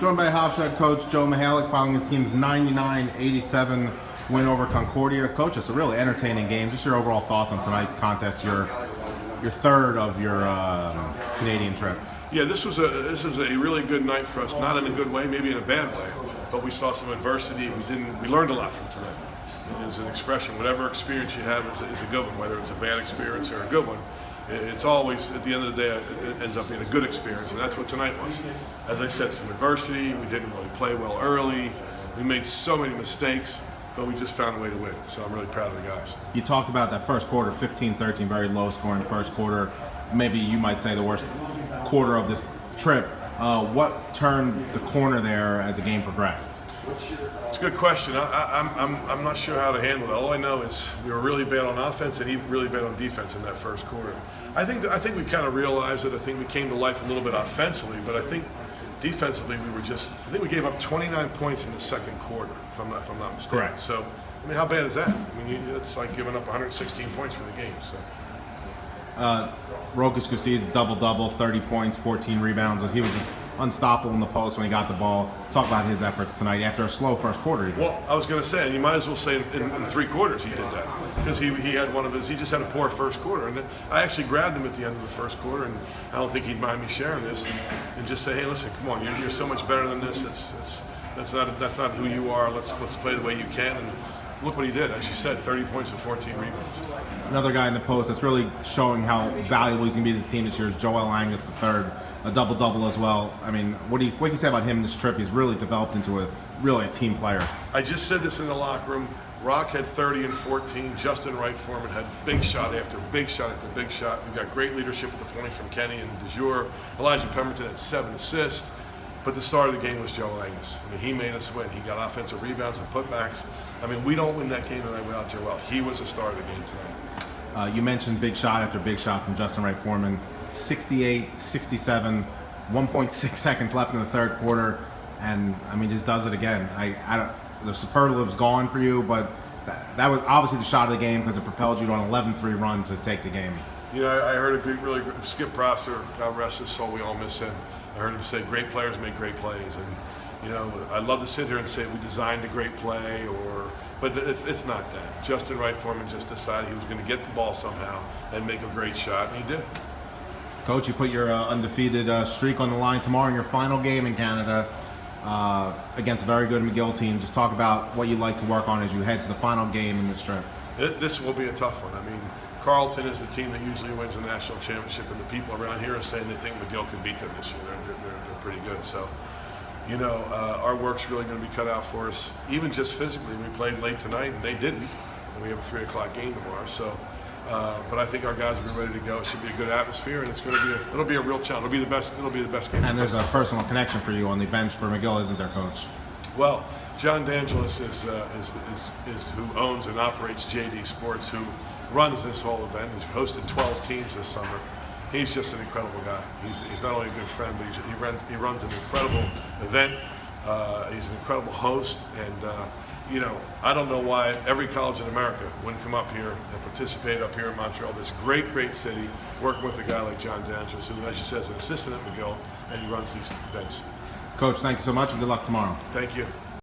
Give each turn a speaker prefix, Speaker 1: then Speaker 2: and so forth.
Speaker 1: Joined by Hofstra coach Joe Mihalich following his team's 99-87 win over Concordia. Coach, it's a really entertaining game. Just your overall thoughts on tonight's contest, your third of your Canadian trip.
Speaker 2: Yeah, this was a really good night for us. Not in a good way, maybe in a bad way, but we saw some adversity. We learned a lot from tonight. There's an expression: whatever experience you have is a good one, whether it's a bad experience or a good one. It's always, at the end of the day, it ends up being a good experience, and that's what tonight was. As I said, some adversity. We didn't really play well early. We made so many mistakes, but we just found a way to win. So I'm really proud of the guys.
Speaker 1: You talked about that first quarter, 15-13, very low scoring first quarter. Maybe you might say the worst quarter of this trip. What turned the corner there as the game progressed?
Speaker 2: It's a good question. I'm not sure how to handle it. All I know is we were really bad on offense and even really bad on defense in that first quarter. I think we kind of realized it. I think we came to life a little bit offensively, but I think defensively I think we gave up 29 points in the second quarter, if I'm not mistaken.
Speaker 1: Correct.
Speaker 2: So, I mean, how bad is that? I mean, it's like giving up 116 points for the game. So.
Speaker 1: Rokas Kusti's double-double, 30 points, 14 rebounds. He was just unstoppable in the post when he got the ball. Talk about his efforts tonight after a slow first quarter.
Speaker 2: Well, I was going to say, and you might as well say in 3 quarters he did that, because he had he just had a poor first quarter. And I actually grabbed him at the end of the first quarter, and I don't think he'd mind me sharing this, and just say, hey, listen, come on, you're so much better than this. That's not who you are. Let's play the way you can. And look what he did. As you said, 30 points and 14 rebounds.
Speaker 1: Another guy in the post that's really showing how valuable he's going to be to this team this year is Joel Angus III, a double-double as well. I mean, what can you say about him this trip? He's really developed into a team player.
Speaker 2: I just said this in the locker room. Rock had 30 and 14. Justin Wright Foreman had big shot after big shot after big shot. We got great leadership at the point from Kenny and DeJure. Elijah Pemberton had 7 assists. But the start of the game was Joel Angus. I mean, he made us win. He got offensive rebounds and putbacks. I mean, we don't win that game tonight without Joel. He was the star of the game tonight.
Speaker 1: You mentioned big shot after big shot from Justin Wright Foreman. 68, 67, 1.6 seconds left in the third quarter, and I mean, just does it again. I don't. The superlative's gone for you, but that was obviously the shot of the game because it propelled you to an 11-3 run to take the game.
Speaker 2: You know, I heard Skip Prosser, God rest his soul, we all miss him. I heard him say, great players make great plays. And, you know, I'd love to sit here and say we designed a great play, but it's not that. Justin Wright Foreman just decided he was going to get the ball somehow and make a great shot, and he did.
Speaker 1: Coach, you put your undefeated streak on the line tomorrow in your final game in Canada against a very good McGill team. Just talk about what you'd like to work on as you head to the final game in this trip.
Speaker 2: This will be a tough one. I mean, Carleton is the team that usually wins the national championship, and the people around here are saying they think McGill can beat them this year. They're pretty good. So, you know, our work's really going to be cut out for us. Even just physically, we played late tonight, and they didn't. And we have a 3 o'clock game tomorrow. So, but I think our guys will be ready to go. It should be a good atmosphere, and it'll be a real challenge. It'll be the best game.
Speaker 1: And there's a personal connection for you on the bench for McGill, isn't there, Coach?
Speaker 2: Well, John D'Angelis is who owns and operates JD Sports, who runs this whole event. He's hosted 12 teams this summer. He's just an incredible guy. He's not only a good friend, but he runs an incredible event. He's an incredible host, and you know, I don't know why every college in America wouldn't come up here and participate up here in Montreal. This great city, working with a guy like John D'Angelis, who, as you said, is an assistant at McGill, and he runs these events.
Speaker 1: Coach, thank you so much, and good luck tomorrow.
Speaker 2: Thank you.